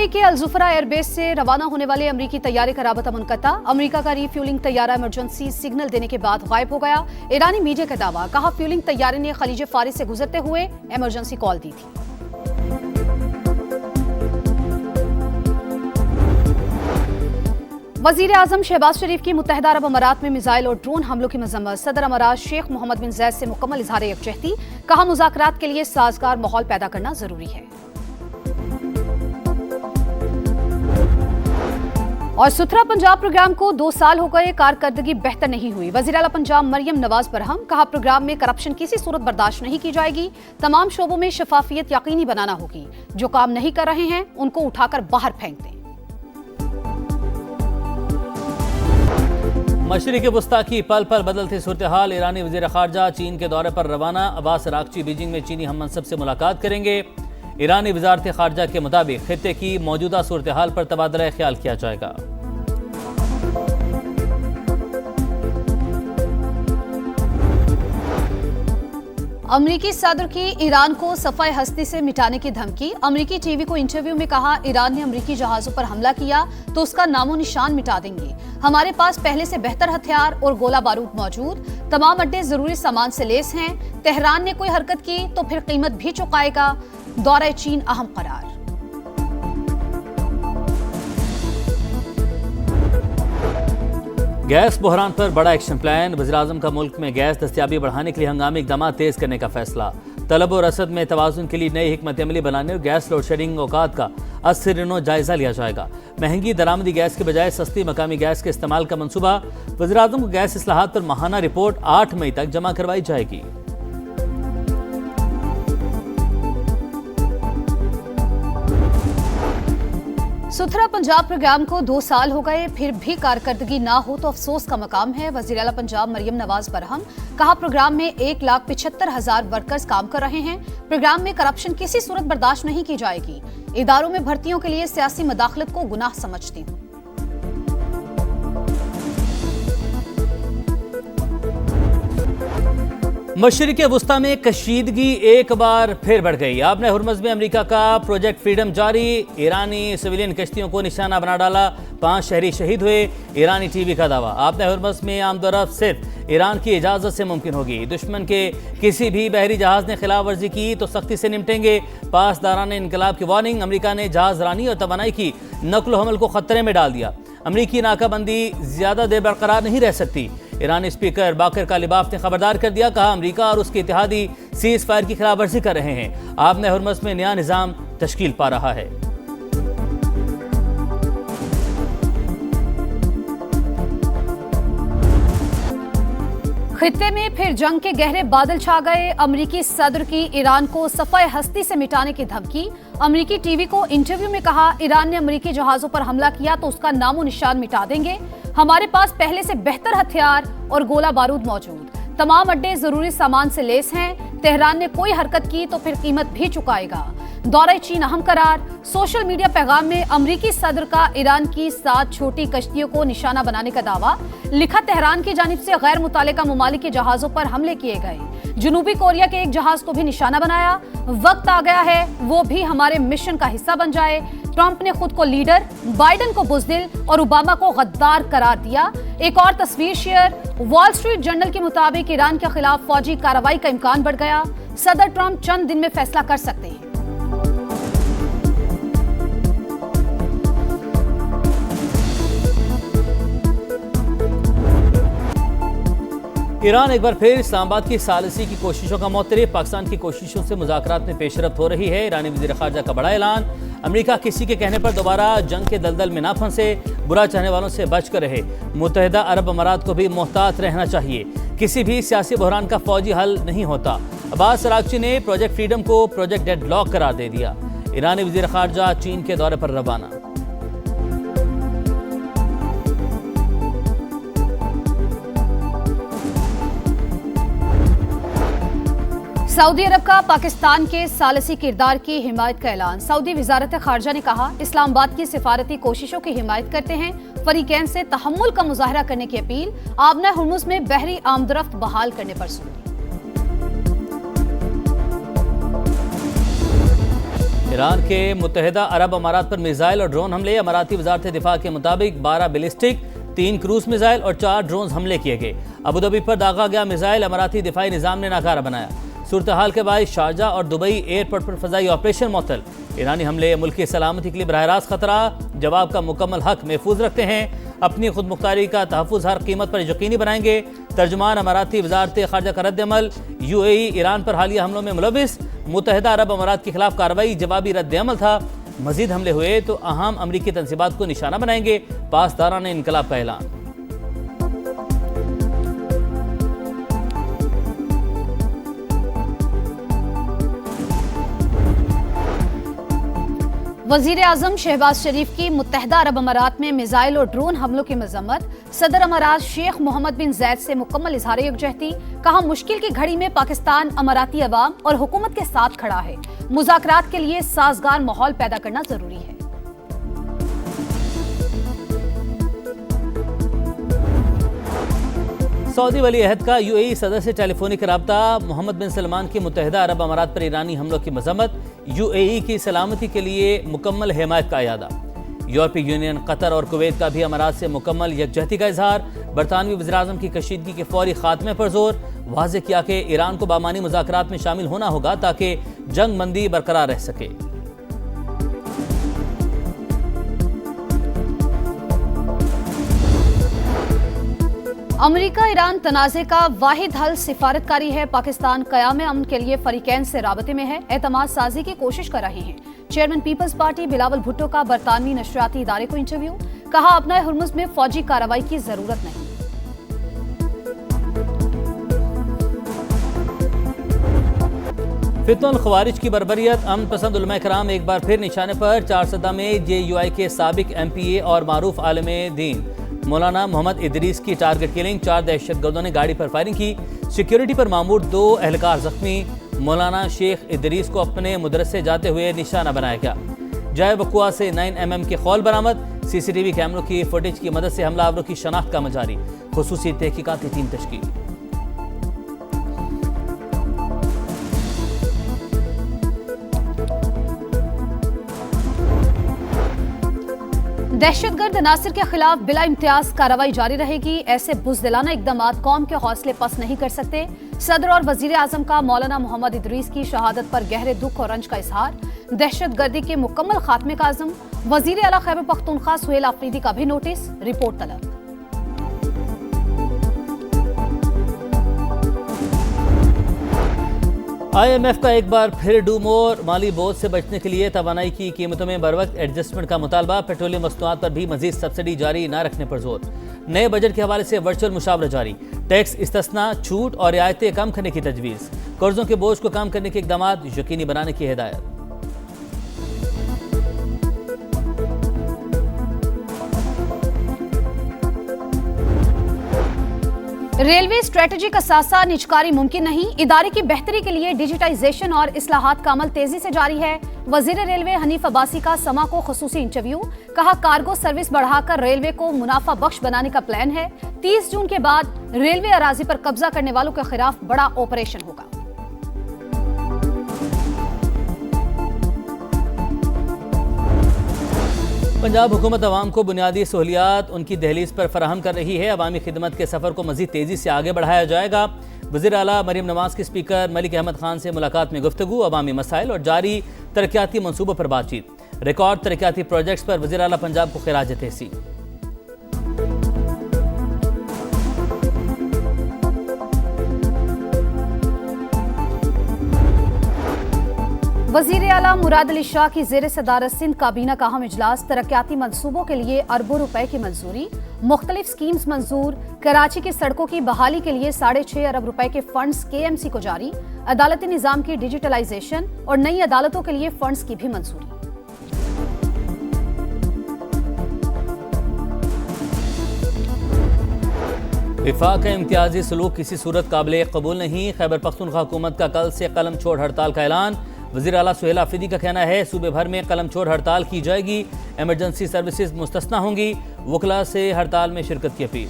UAE के अल-जुफरा airbase से रवाना होने वाले अमरीकी तैयारे का राबता मुनक़ता। अमरीका का रीफ्यूलिंग तैयारा इमरजेंसी सिग्नल देने के बाद गायब हो गया। ईरानी मीडिया का दावा, कहा फ्यूलिंग तैयारे ने खलीज फारिस से गुजरते हुए इमरजेंसी कॉल दी थी। वजीर आजम शहबाज शरीफ की मुत्तहिदा अरब अमारात में मिसाइल और ड्रोन हमलों की मजम्मत। सदर अमारात शेख मोहम्मद बिन जैद से मुकम्मल इजहार यकजहती, कहा मुज़ाकरात के लिए साजगार माहौल पैदा करना जरूरी है। और सुथरा पंजाब प्रोग्राम को 2 साल हो गए, कारकर्दगी बेहतर नहीं हुई। वज़ीर आला पंजाब मरियम नवाज बरहम, कहा प्रोग्राम में करप्शन किसी सूरत बर्दाश्त नहीं की जाएगी। तमाम शोबों में शफाफियत यकीनी बनाना होगी। जो काम नहीं कर रहे हैं उनको उठाकर बाहर फेंक दें। मशरिक़ वस्ता की पल पल बदलती सूरत हाल। ईरानी वज़ीर ख़ारजा चीन के दौरे पर रवाना। अब्बास अराग़ची बीजिंग में चीनी हम मनसब से मुलाकात करेंगे। ईरानी वज़ारत ख़ारजा के मुताबिक खित्ते की मौजूदा सूरत हाल पर तबादला ख्याल किया जाएगा। अमरीकी सदर की ईरान को सफ़ाए हस्ती से मिटाने की धमकी। अमरीकी टीवी को इंटरव्यू में कहा, ईरान ने अमरीकी जहाजों पर हमला किया तो उसका नामो निशान मिटा देंगे। हमारे पास पहले से बेहतर हथियार और गोला बारूद मौजूद। तमाम अड्डे जरूरी सामान से लेस हैं। तेहरान ने कोई हरकत की तो फिर कीमत भी चुकाएगा। दौरा चीन अहम करार। गैस बहरान पर बड़ा एक्शन प्लान। वज़ीर-ए-आज़म का मुल्क में गैस दस्तियाबी बढ़ाने के लिए हंगामी इक़दाम तेज करने का फैसला। तलब और रसद में तवाज़ुन के लिए नई हिकमत अमली बनाने और गैस लोड शेडिंग औकात का असर जायजा लिया जाएगा। महंगी दरामदी गैस के बजाय सस्ती मकामी गैस के इस्तेमाल का मंसूबा। वज़ीर-ए-आज़म को गैस इस्लाहात पर माहाना रिपोर्ट 8 मई तक जमा करवाई जाएगी। सुथरा पंजाब प्रोग्राम को 2 साल हो गए, फिर भी कारकर्दगी ना हो तो अफसोस का मकाम है। वज़ीर आला पंजाब मरियम नवाज बरहम, कहा प्रोग्राम में 1,75,000 वर्कर्स काम कर रहे हैं। प्रोग्राम में करप्शन किसी सूरत बर्दाश्त नहीं की जाएगी। इदारों में भर्तियों के लिए सियासी मदाखलत को गुनाह समझती हूँ। मशरिक़ वस्ता में कशीदगी एक बार फिर बढ़ गई। आपने हुर्मुज़ में अमेरिका का प्रोजेक्ट फ्रीडम जारी। ईरानी सिविलियन कश्तियों को निशाना बना डाला। 5 शहरी शहीद हुए। ईरानी टीवी का दावा, आपने हुर्मुज़ में आमदोरफ्त सिर्फ ईरान की इजाज़त से मुमकिन होगी। दुश्मन के किसी भी बहरी जहाज़ ने खिलाफ वर्जी की तो सख्ती से निपटेंगे। पासदारान इनकलाब की वार्निंग। अमेरिका ने जहाज़ रानी और तवानाई की नकल हमल को खतरे में डाल दिया। अमेरिकी नाकाबंदी ज्यादा देर बरकरार नहीं रह सकती। ईरानी स्पीकर बाकर कालिबाफ ने खबरदार कर दिया, कहा अमेरिका और उसके इत्तेहादी सीज फायर की खिलाफ वर्जी कर रहे हैं। आपने हुर्मुज़ में नया निज़ाम तश्कील पा रहा है। खित्ते में फिर जंग के गहरे बादल छा गए। अमरीकी सदर की ईरान को सफ़ाए हस्ती से मिटाने की धमकी। अमरीकी टीवी को इंटरव्यू में कहा, ईरान ने अमरीकी जहाजों पर हमला किया तो उसका नामो निशान मिटा देंगे। हमारे पास पहले से बेहतर हथियार और गोला बारूद मौजूद। तमाम अड्डे जरूरी सामान से लेस हैं। तेहरान ने कोई हरकत की तो फिर कीमत भी चुकाएगा। दौरा चीन अहम करार। सोशल मीडिया पैगाम में अमरीकी सदर का ईरान की 7 छोटी कश्तियों को निशाना बनाने का दावा। लिखा, तेहरान की जानिब से गैर मुतालिका ममालिक के जहाजों पर हमले किए गए। जनूबी कोरिया के एक जहाज को भी निशाना बनाया। वक्त आ गया है वो भी हमारे मिशन का हिस्सा बन जाए। ट्रंप ने खुद को लीडर, बाइडेन को बुज़दिल और ओबामा को गद्दार करार दिया। एक और तस्वीर शेयर। वॉल स्ट्रीट जर्नल के मुताबिक ईरान के खिलाफ फौजी कार्रवाई का इम्कान बढ़ गया। सदर ट्रंप चंद दिन में फैसला कर सकते हैं। ईरान एक बार फिर इस्लामाबाद की सालिसी की कोशिशों का मुअत्तरिफ। पाकिस्तान की कोशिशों से मुज़ाकरात में पेशरफ्त हो रही है। ईरानी वज़ीर ख़ारजा का बड़ा ऐलान। अमेरिका किसी के कहने पर दोबारा जंग के दलदल में ना फंसे। बुरा चाहने वालों से बच कर रहे। मुत्तहिदा अरब अमारात को भी मोहतात रहना चाहिए। किसी भी सियासी बहरान का फौजी हल नहीं होता। अब्बास अराग़ची ने प्रोजेक्ट फ्रीडम को प्रोजेक्ट डेडलॉक करार दे दिया। ईरानी वज़ीर ख़ारजा चीन के दौरे पर रवाना। सऊदी अरब का पाकिस्तान के सालिसी किरदार की हिमायत का ऐलान। सऊदी वज़ारत ख़ारजा ने कहा, इस्लामाबाद की सिफारती कोशिशों की हिमायत करते हैं। फरीकैन से तहम्मुल का मुजाहरा करने की अपील। आबना हुर्मुज़ में बहरी आमदरफ्त बहाल करने पर जोर। ईरान के मुत्तहिदा अरब अमारात पर मिसाइल और ड्रोन हमले। अमाराती वजारत दिफा के मुताबिक 12 बैलिस्टिक, 3 क्रूज मिसाइल और 4 ड्रोन हमले किए गए। अबूधाबी पर दागा गया मिसाइल अमाराती दिफाई निज़ाम ने नाकारा बनाया। सूरत हाल के बाद शारजा और दुबई एयरपोर्ट पर फजाई ऑपरेशन मुअत्तल। ईरानी हमले मुल्क की सलामती के लिए बरह रास्त खतरा, जवाब का मुकम्मल हक महफूज रखते हैं। अपनी खुद मुख्तारी का तहफ़्फ़ुज़ हर कीमत पर यकीनी बनाएंगे। तर्जुमान अमाराती वजारत ख़ारजा का रद्द-ए-अमल। UAE ईरान पर हालिया हमलों में मुलविस। मुत्तहिदा अरब अमारात के खिलाफ कार्रवाई जवाबी रद्द-ए-अमल था। मजीद हमले हुए तो अहम अमरीकी तनसीबात को निशाना बनाएंगे। पासदाराना इनकलाब का ऐलान। वजीर आजम शहबाज शरीफ की मुत्तहिदा अरब अमारात में मिसाइल और ड्रोन हमलों की मजम्मत। सदर अमारात शेख मोहम्मद बिन जैद से मुकम्मल इजहार यकजहती। कहा, मुश्किल की घड़ी में पाकिस्तान अमाराती अवाम और हुकूमत के साथ खड़ा है। मुज़ाकरात के लिए साजगार माहौल पैदा करना जरूरी है। सऊदी वली अहद का UAE सदर से टेलीफोनिक रब्ता। मोहम्मद बिन सलमान की मुत्तहिदा अरब अमारात पर ईरानी हमलों की मजम्मत। UAE की सलामती के लिए मुकम्मल हिमायत का अयादा। यूरोपीय यूनियन, कतर और कुवैत का भी अमारात से मुकम्मल यकजहती का इजहार। बरतानवी वज़ीर-ए-आज़म की कशीदगी के फौरी खात्मे पर जोर। वाज़ेह किया कि ईरान को बामानी मुज़ाकरात में शामिल होना होगा ताकि जंग बंदी बरकरार रह सके। अमेरिका ईरान तनाज़े का वाहिद हल सिफारतकारी है। पाकिस्तान क़याम अमन के लिए फरीकैन से राबते में है। एतमाद साजी की कोशिश कर रहे हैं। चेयरमैन पीपल्स पार्टी बिलावल भुट्टो का बरतानवी नशरियाती इदारे को इंटरव्यू। कहा, अपना हुर्मुज़ में फौजी कार्रवाई की जरूरत नहीं। फितनुल ख़वारिज की बरबरियत। अमन पसंद उलमा कराम एक बार फिर निशाने पर। 4 सदा में JUI के साबिक MPA और मारूफ आलिम दीन मौलाना मोहम्मद इदरीस की टारगेट किलिंग। 4 दहशतगर्दों ने गाड़ी पर फायरिंग की। सिक्योरिटी पर मामूर 2 एहलकार जख्मी। मौलाना शेख इदरीस को अपने मदरसे जाते हुए निशाना बनाया गया। जाए वकुआ से 9 mm के खौल बरामद। CCTV कैमरों की फुटेज की मदद से हमलावरों की शनाख्त का जारी। खुसूसी तहकीकाती टीम तश्कील। दहशतगर्द नासिर के खिलाफ बिला इम्तियाज कार्रवाई जारी रहेगी। ऐसे बुज़दिलाना इक़दामात कौम के हौसले पस्त नहीं कर सकते। सदर और वजीर आजम का मौलाना मोहम्मद इदरीस की शहादत पर गहरे दुख और रंज का इजहार। दहशतगर्दी के मुकम्मल खात्मे का आज़म। वजीर आला खैबर पख्तूनख्वा सुहेल आफरीदी का भी नोटिस। रिपोर्ट तलब। IMF का एक बार फिर डू मोर। माली बोझ से बचने के लिए तवानाई की कीमतों में बरवक्त एडजस्टमेंट का मुतालबा। पेट्रोलियम मसनूआत पर भी मजीद सब्सिडी जारी न रखने पर जोर। नए बजट के हवाले से वर्चुअल मुशावरा जारी। टैक्स इस्तिस्ना, छूट और रियायतें कम करने की तजवीज़। कर्जों के बोझ को कम करने के इक़दाम यकीनी बनाने की हिदायत। रेलवे स्ट्रेटजिक असासा निजकारी मुमकिन नहीं। इदारे की बेहतरी के लिए डिजिटाइजेशन और इस्लाहात का अमल तेजी से जारी है। वजीर रेलवे हनीफ अब्बासी का समा को खुसूसी इंटरव्यू। कहा, कार्गो सर्विस बढ़ाकर रेलवे को मुनाफा बख्श बनाने का प्लान है। 30 जून के बाद रेलवे अराजी पर कब्जा करने वालों के खिलाफ बड़ा ऑपरेशन होगा। पंजाब हुकूमत अवाम को बुनियादी सहूलियात उनकी दहलीज पर फराहम कर रही है। अवामी खिदमत के सफ़र को मज़ीद तेज़ी से आगे बढ़ाया जाएगा। वज़ीर आला मरीम नवाज़ की स्पीकर मलिक अहमद खान से मुलाकात में गुफ्तगू। अवामी मसाइल और जारी तरक्याती मनसूबों पर बातचीत। रिकॉर्ड तरक्याती प्रोजेक्ट्स पर वज़ीर आला पंजाब को खिराज तहसीन। वजीर आला मुराद अली शाह की जेर सदारत सिंध काबीना का अहम इजलास। तरक्याती मनसूबों के लिए अरबों रुपए की मंजूरी। मुख्तलिफ स्कीम्स मंजूर। कराची की सड़कों की बहाली के लिए 6.5 अरब रुपए के फंड्स KMC को जारी। अदालती निज़ाम की डिजिटलाइजेशन और नई अदालतों के लिए फंड्स की भी मंजूरी। विफाक का इम्तियाजी सलूक किसी सूरत काबिल कबूल नहीं। खैबर पख्तूनख्वा हुकूमत का कल से कलम छोड़ हड़ताल का ऐलान। वज़ीर आला सुहेल आफरीदी का कहना है, सूबे भर में कलम छोड़ हड़ताल की जाएगी। एमरजेंसी सर्विसेज मुस्तस्ना होंगी। वकला से हड़ताल में शिरकत की अपील।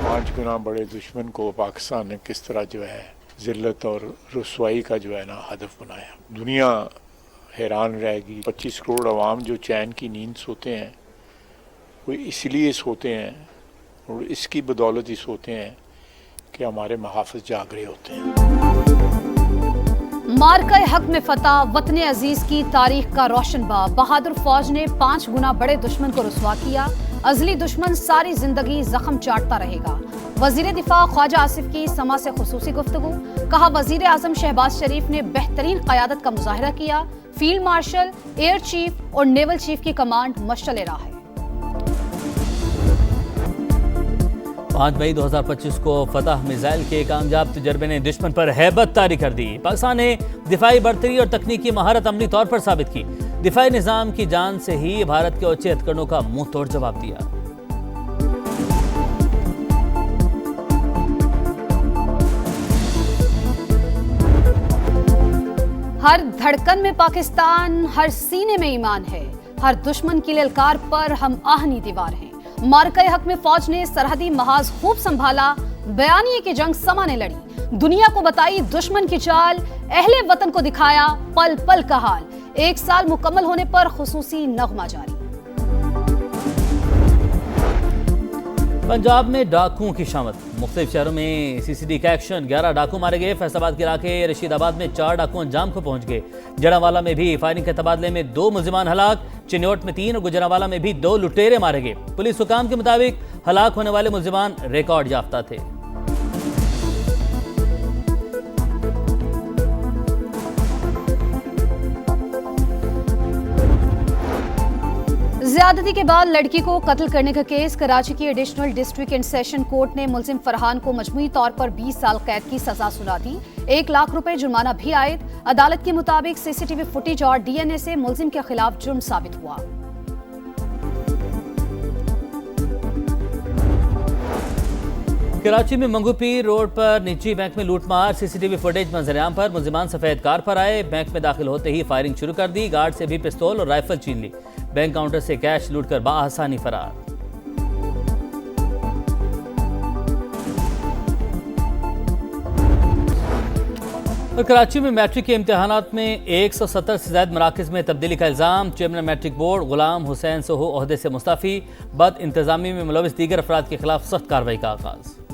5 गुना बड़े दुश्मन को पाकिस्तान ने किस तरह जो है ज़िल्लत और रुसवाई का जो है ना हदफ बनाया। दुनिया हैरान रहेगी। 25 करोड़ अवाम जो चैन की नींद सोते हैं वो इसलिए सोते हैं और इसकी बदौलत ही सोते हैं कि हमारे मुहाफ़िज़ जाग रहे होते हैं। मार्का हक में फतह वतन अजीज की तारीख का रोशन बाब। बहादुर फौज ने 5 गुना बड़े दुश्मन को रुसवा किया। अजली दुश्मन सारी जिंदगी जख्म चाटता रहेगा। वजीर दिफा ख्वाजा आसिफ की समा से खुसूसी गुफ्तगू। कहा वजीर आजम शहबाज शरीफ ने बेहतरीन क़यादत का मुजाहिरा किया। फील्ड मार्शल, एयर चीफ और नेवल चीफ की कमांड मशअल राह है। 5 मई 2025 को फतह मिसाइल के कामयाब तजर्बे ने दुश्मन पर हैबत तारी कर दी। पाकिस्तान ने दिफाई बढ़तरी और तकनीकी महारत अमली तौर पर साबित की। दिफाई निज़ाम की जान से ही भारत के ऊंचे हथकंडों का मुंह तोड़ जवाब दिया। हर धड़कन में पाकिस्तान, हर सीने में ईमान है। हर दुश्मन की ललकार पर हम आहनी दीवार हैं। मार्का हक में फौज ने सरहदी महाज खूब संभाला। बयानिए की जंग समा ने लड़ी। दुनिया को बताई दुश्मन की चाल। अहले वतन को दिखाया पल पल का हाल। 1 साल मुकम्मल होने पर खुसूसी नगमा जारी। पंजाब में डाकुओं की शामत। मुख्तलिफ शहरों में सीसीडी का एक्शन। 11 डाकू मारे गए। फैसलाबाद के इलाके रशीदाबाद में 4 डाकू अंजाम को पहुंच गए। जड़ावाला में भी फायरिंग के तबादले में 2 मुल्जिमान हलाक। चिन्योट में 3 और गुजरावाला में भी 2 लुटेरे मारे गए। पुलिस हुकाम के मुताबिक हलाक होने वाले मुल्जिमान रिकॉर्ड याफ्ता थे। ज्यादती के बाद लड़की को कत्ल करने का केस। कराची की additional district and session court ने मुल्जिम फरहान को मजमूई तौर पर 20 साल कैद की सजा सुना दी। 1 लाख रुपए जुर्माना भी आयद। अदालत के मुताबिक सीसीटीवी फुटेज और डीएनए से मुल्जिम के खिलाफ जुर्म साबित हुआ। कराची में मंगूपीर रोड पर निजी बैंक में लूटमार। सीसीटीवी फुटेज मंजरेआम पर। मुल्जिमान सफेद कार पर आए। बैंक में दाखिल होते ही फायरिंग शुरू कर दी। गार्ड से भी पिस्तौल और राइफल छीन ली। बैंक काउंटर से कैश लूटकर बाआसानी फरार। और कराची में मैट्रिक के इम्तिहानात में 170 से ज्यादा मराकज़ में तब्दीली का इल्ज़ाम। Chairman matric board Ghulam Hussain Soho ओहदे से मुस्तफ़ी। बद इंतज़ामी में मुलविस दीगर अफराद के खिलाफ सख्त कार्रवाई का आगाज़।